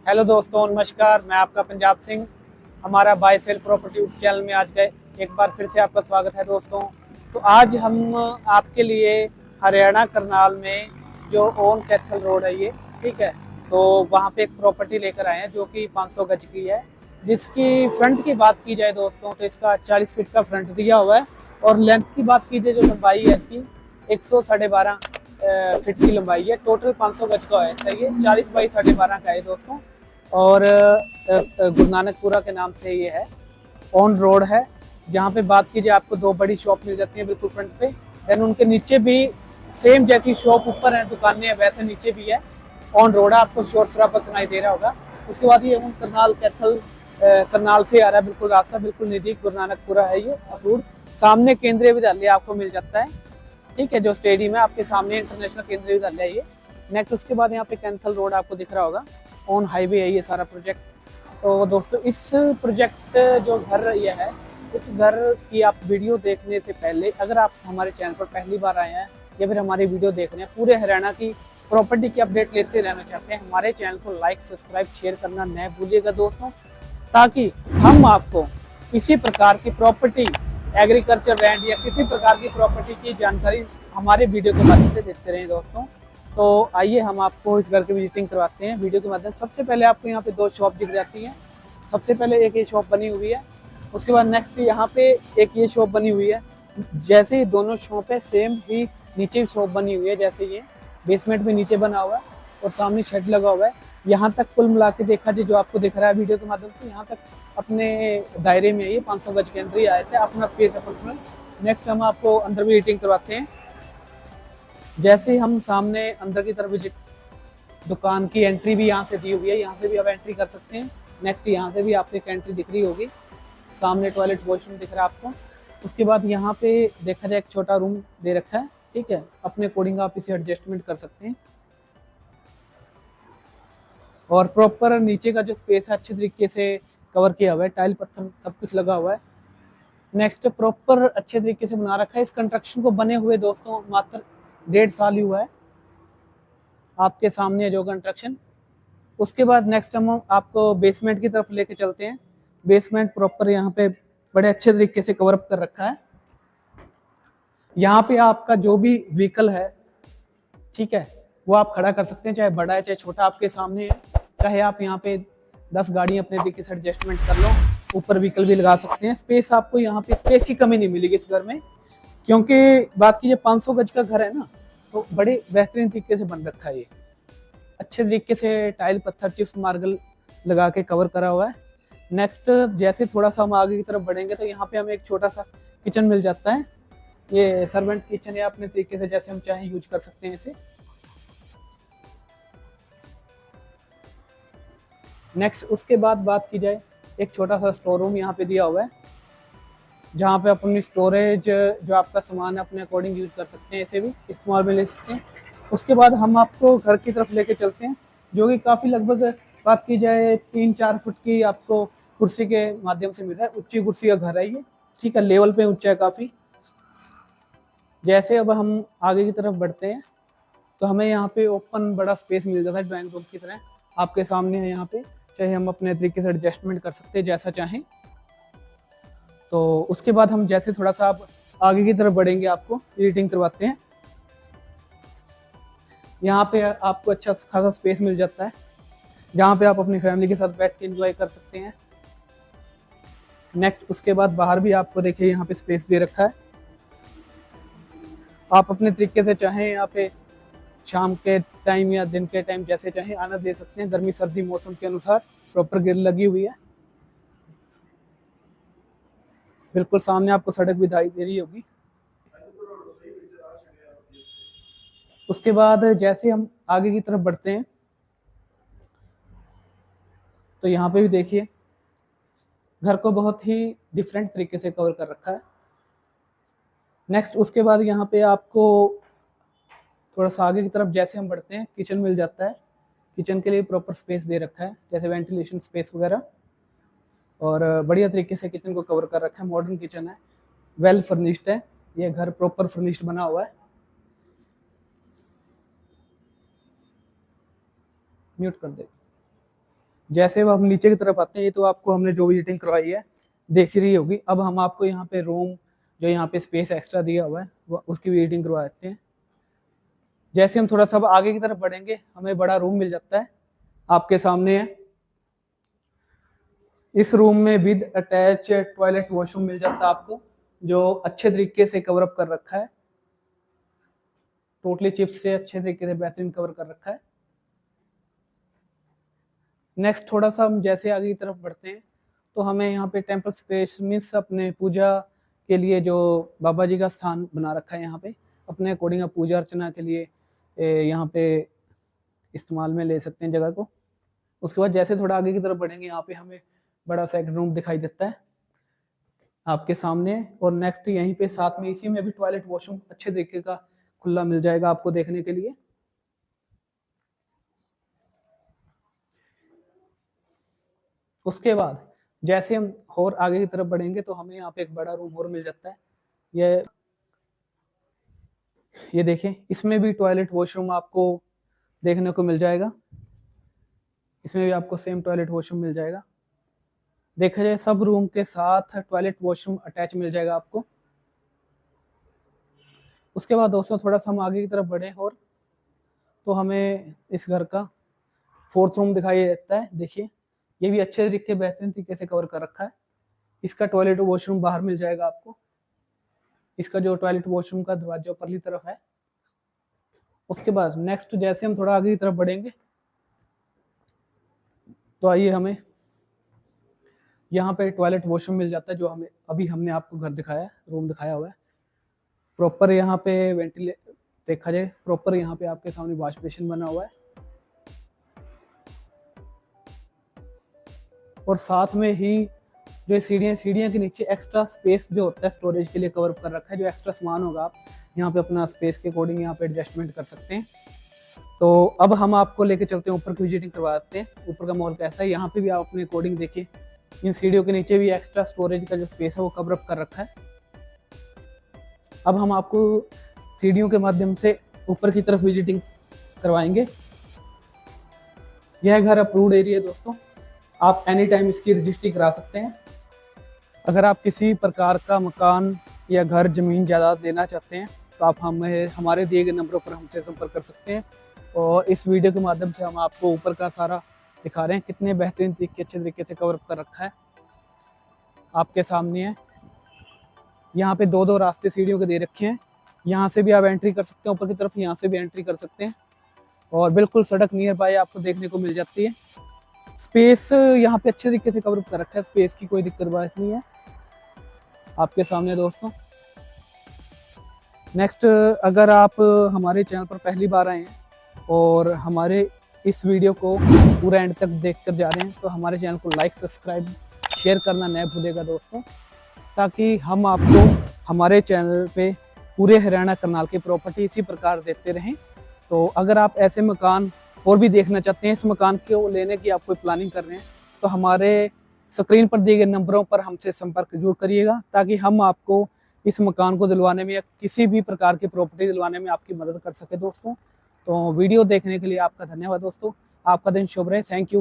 Hello दोस्तों, नमस्कार। मैं आपका पंजाब सिंह। हमारा बाय सेल प्रॉपर्टी चैनल में आज गए एक बार फिर से आपका स्वागत है दोस्तों। तो आज हम आपके लिए हरियाणा करनाल में जो ओन कैथल रोड है ये, ठीक है, तो वहाँ पे एक प्रॉपर्टी लेकर आए हैं जो कि 500 गज की है। जिसकी फ्रंट की बात की जाए दोस्तों तो इसका 40 फीट का फ्रंट दिया हुआ है, और लेंथ की बात की जाए जो लंबाई है इसकी 112.5 फीट की लंबाई है। टोटल 500 गज का है, सही है, 40 बाई 12.5 का है दोस्तों। और गुरु नानकपुरा के नाम से ये है, ऑन रोड है। जहाँ पे बात कीजिए आपको दो बड़ी शॉप मिल जाती है बिल्कुल फ्रंट पे। देन उनके नीचे भी सेम जैसी शॉप ऊपर है, दुकानें हैं, वैसे नीचे भी है। ऑन रोड है, आपको शोर शराबा सुनाई दे रहा होगा। उसके बाद ये करनाल कैथल करनाल से आ रहा है, बिल्कुल रास्ता बिल्कुल नजदीक गुरु नानकपुरा है ये अप्रूव। सामने केंद्रीय विद्यालय आपको मिल जाता है, ठीक है, जो स्टेडियम है आपके सामने इंटरनेशनल केंद्रीय विद्यालय है ये। नेक्स्ट उसके बाद यहाँ पे कैंथल रोड आपको दिख रहा होगा, ऑन हाईवे है ये सारा प्रोजेक्ट। तो दोस्तों इस प्रोजेक्ट जो घर ये है, इस घर की आप वीडियो देखने से पहले अगर आप हमारे चैनल पर पहली बार आए हैं या फिर हमारी वीडियो देख रहे हैं, पूरे हरियाणा की प्रॉपर्टी की अपडेट लेते रहना चाहते हैं, हमारे चैनल को लाइक सब्सक्राइब शेयर करना न भूलिएगा दोस्तों, ताकि हम आपको इसी प्रकार की प्रॉपर्टी, एग्रीकल्चर लैंड या किसी प्रकार की प्रॉपर्टी की जानकारी हमारे वीडियो के माध्यम से देते रहें दोस्तों। तो आइए हम आपको इस घर की विजिटिंग करवाते हैं वीडियो के माध्यम से। सबसे पहले आपको यहाँ पे दो शॉप दिख जाती हैं। सबसे पहले एक ये शॉप बनी हुई है, उसके बाद नेक्स्ट यहाँ पे एक ये शॉप बनी हुई है। जैसे ही दोनों शॉप है सेम ही नीचे शॉप बनी हुई है, जैसे ये बेसमेंट में नीचे बना हुआ है और सामने शेड लगा हुआ है। यहाँ तक कुल मिला के देखा जाए जो आपको दिख रहा है वीडियो के माध्यम से, यहाँ तक अपने दायरे में ये 500 गज के अंदर ही आए थे, अपना स्पेस है पर्सनल। नेक्स्ट हम आपको अंदर भी विजिटिंग करवाते हैं। जैसे ही हम सामने अंदर की तरफ विजिट, दुकान की एंट्री भी यहाँ से दी हुई है, यहाँ से भी आप एंट्री कर सकते हैं। नेक्स्ट यहाँ से भी आपको एक एंट्री दिख रही होगी, सामने टॉयलेट वॉशरूम दिख रहा है आपको। उसके बाद यहाँ पे देखा जाए एक छोटा रूम दे रखा है, ठीक है, अपने अकॉर्डिंग आप इसे एडजस्टमेंट कर सकते हैं। और प्रॉपर नीचे का जो स्पेस है अच्छे तरीके से कवर किया हुआ है, टाइल पत्थर सब कुछ लगा हुआ है। नेक्स्ट प्रॉपर अच्छे तरीके से बना रखा है। इस कंस्ट्रक्शन को बने हुए दोस्तों मात्र 1.5 साल ही हुआ है, आपके सामने जो कंस्ट्रक्शन। उसके बाद नेक्स्ट हम आपको बेसमेंट की तरफ लेके चलते हैं। बेसमेंट प्रॉपर यहाँ पे बड़े अच्छे तरीके से कवर अप कर रखा है। यहाँ पे आपका जो भी व्हीकल है, ठीक है, वो आप खड़ा कर सकते हैं, चाहे बड़ा है चाहे छोटा आपके सामने है। चाहे आप यहाँ पे 10 गाड़ी अपने तरीके से एडजस्टमेंट कर लो, ऊपर व्हीकल भी लगा सकते हैं। स्पेस आपको यहाँ पे स्पेस की कमी नहीं मिलेगी इस घर में, क्योंकि बात कीजिए 500 गज का घर है ना, तो बड़े बेहतरीन तरीके से बन रखा है ये। अच्छे तरीके से टाइल पत्थर चिप्स मार्बल लगा के कवर करा हुआ है। नेक्स्ट जैसे थोड़ा सा हम आगे की तरफ बढ़ेंगे तो यहाँ पे हमें एक छोटा सा किचन मिल जाता है। ये सर्वेंट किचन है, अपने तरीके से जैसे हम चाहें यूज कर सकते हैं इसे। नेक्स्ट उसके बाद बात की जाए, एक छोटा सा स्टोर रूम यहाँ पे दिया हुआ है, जहाँ पे अपनी स्टोरेज जो आपका सामान है अपने अकॉर्डिंग यूज कर सकते हैं, इसे भी इस्तेमाल में ले सकते हैं। उसके बाद हम आपको घर की तरफ लेके चलते हैं, जो कि काफ़ी लगभग बात की जाए 3-4 फुट की आपको कुर्सी के माध्यम से मिल रहा है। ऊंची कुर्सी का घर है ये, ठीक है, लेवल पे ऊंचा है काफ़ी। जैसे अब हम आगे की तरफ बढ़ते हैं तो हमें यहाँ पे ओपन बड़ा स्पेस मिल जाता है ड्राइंग रूम की तरह, आपके सामने है। यहाँ पे चाहे हम अपने तरीके से एडजस्टमेंट कर सकते हैं जैसा चाहें। तो उसके बाद हम जैसे थोड़ा सा आप आगे की तरफ बढ़ेंगे, आपको एडिटिंग करवाते हैं। यहाँ पे आपको अच्छा खासा स्पेस मिल जाता है, जहाँ पे आप अपनी फैमिली के साथ बैठ के एंजॉय कर सकते हैं। नेक्स्ट उसके बाद बाहर भी आपको देखिए यहाँ पे स्पेस दे रखा है, आप अपने तरीके से चाहें यहाँ पे शाम के टाइम या दिन के टाइम जैसे चाहें आना दे सकते हैं। गर्मी सर्दी मौसम के अनुसार प्रॉपर ग्रिल लगी हुई है, बिल्कुल सामने आपको सड़क भी दिखाई दे रही होगी। उसके बाद जैसे हम आगे की तरफ बढ़ते हैं तो यहाँ पे भी देखिए घर को बहुत ही डिफरेंट तरीके से कवर कर रखा है। नेक्स्ट उसके बाद यहाँ पे आपको थोड़ा सा आगे की तरफ जैसे हम बढ़ते हैं किचन मिल जाता है। किचन के लिए प्रॉपर स्पेस दे रखा है, जैसे वेंटिलेशन स्पेस वगैरह, और बढ़िया तरीके से किचन को कवर कर रखा है। मॉडर्न किचन है, वेल फर्निश्ड है, ये घर प्रॉपर फर्निश्ड बना हुआ है। म्यूट कर दे। जैसे अब हम नीचे की तरफ आते हैं, ये तो आपको हमने जो विजिटिंग करवाई है देख रही होगी। अब हम आपको यहाँ पे रूम, जो यहाँ पे स्पेस एक्स्ट्रा दिया हुआ है, वो उसकी विजिटिंग करवा देते हैं। जैसे हम थोड़ा सा आगे की तरफ बढ़ेंगे, हमें बड़ा रूम मिल जाता है, आपके सामने है। इस रूम में विद अटैच टॉयलेट वॉशरूम मिल जाता है आपको, जो अच्छे तरीके से कवर अप कर रखा है, टोटली चिप्स से अच्छे तरीके से बेहतरीन कवर कर रखा है। नेक्स्ट थोड़ा सा हम जैसे आगे की तरफ बढ़ते हैं, तो हमें यहाँ पे टेम्पल स्पेस मीन्स अपने पूजा के लिए जो बाबा जी का स्थान बना रखा है, यहाँ पे अपने अकॉर्डिंग आप पूजा अर्चना के लिए यहाँ पे इस्तेमाल में ले सकते हैं जगह को। उसके बाद जैसे थोड़ा आगे की तरफ बढ़ेंगे, यहाँ पे हमें बड़ा सा एक रूम दिखाई देता है आपके सामने। और नेक्स्ट यहीं पे साथ में इसी में भी टॉयलेट वॉशरूम अच्छे तरीके का खुला मिल जाएगा आपको देखने के लिए। उसके बाद जैसे हम और आगे की तरफ बढ़ेंगे, तो हमें यहाँ पे एक बड़ा रूम और मिल जाता है। ये देखें, इसमें भी टॉयलेट वॉशरूम आपको देखने को मिल जाएगा। इसमें भी आपको सेम टॉयलेट वॉशरूम मिल जाएगा। देखा जाए सब रूम के साथ टॉयलेट वॉशरूम अटैच मिल जाएगा आपको। उसके बाद दोस्तों थोड़ा सा हम आगे की तरफ बढ़े और तो हमें इस घर का 4th रूम दिखाई देता है। देखिए, ये भी अच्छे तरीके बेहतरीन तरीके से कवर कर रखा है। इसका टॉयलेट वॉशरूम बाहर मिल जाएगा आपको। इसका जो टॉयलेट वॉशरूम का दरवाजा ऊपरली तरफ है। उसके बाद नेक्स्ट जैसे हम थोड़ा आगे की तरफ बढ़ेंगे, तो आइए हमें यहाँ पे टॉयलेट वॉशरूम मिल जाता है, जो हमें अभी हमने आपको घर दिखाया, रूम दिखाया हुआ है। प्रॉपर यहाँ पे देखा जाए प्रॉपर यहाँ पे आपके सामने वॉश बेसिन बना हुआ है, और साथ में ही जो सीढ़ियाँ के नीचे एक्स्ट्रा स्पेस जो होता है स्टोरेज के लिए कवर कर रखा है। जो एक्स्ट्रा सामान होगा आप यहाँ पे अपना स्पेस के अकॉर्डिंग यहाँ पे एडजस्टमेंट कर सकते हैं। तो अब हम आपको लेके चलते हैं ऊपर की विजिटिंग करवाते हैं, ऊपर का मॉल कैसा है। यहाँ पे भी आप अपने अकॉर्डिंग देखिए, इन सीढ़ियों के नीचे भी एक्स्ट्रा स्टोरेज का जो स्पेस है वो कवर अप कर रखा है। अब हम आपको सीढ़ियों के माध्यम से ऊपर की तरफ विजिटिंग करवाएंगे। यह घर अप्रूव्ड एरिया है दोस्तों, आप एनी टाइम इसकी रजिस्ट्री करा सकते हैं। अगर आप किसी प्रकार का मकान या घर, ज़मीन, जायदाद देना चाहते हैं, तो आप हमारे दिए गए नंबरों पर हमसे संपर्क कर सकते हैं। और इस वीडियो के माध्यम से हम आपको ऊपर का सारा दिखा रहे हैं, कितने बेहतरीन तरीके अच्छे तरीके से कवर कर रखा है आपके सामने है। यहाँ पे 2-2 रास्ते सीढ़ियों के दे रखे हैं, यहाँ से भी आप एंट्री कर सकते हैं ऊपर की तरफ, यहाँ से भी एंट्री कर सकते हैं। और बिल्कुल सड़क नियर बाय आपको देखने को मिल जाती है। स्पेस यहाँ पे अच्छे तरीके से कवर कर रखा है, स्पेस की कोई दिक्कत बात नहीं है आपके सामने दोस्तों। नेक्स्ट, अगर आप हमारे चैनल पर पहली बार आए हैं और हमारे इस वीडियो को पूरा एंड तक देख कर जा रहे हैं, तो हमारे चैनल को लाइक, सब्सक्राइब, शेयर करना न भूलिएगा दोस्तों, ताकि हम आपको हमारे चैनल पे पूरे हरियाणा करनाल की प्रॉपर्टी इसी प्रकार देते रहें। तो अगर आप ऐसे मकान और भी देखना चाहते हैं, इस मकान को लेने की आप कोई प्लानिंग कर रहे हैं, तो हमारे स्क्रीन पर दिए गए नंबरों पर हमसे संपर्क जरूर करिएगा, ताकि हम आपको इस मकान को दिलवाने में या किसी भी प्रकार की प्रॉपर्टी दिलवाने में आपकी मदद कर सके दोस्तों। तो वीडियो देखने के लिए आपका धन्यवाद दोस्तों। आपका दिन शुभ रहे। Thank you.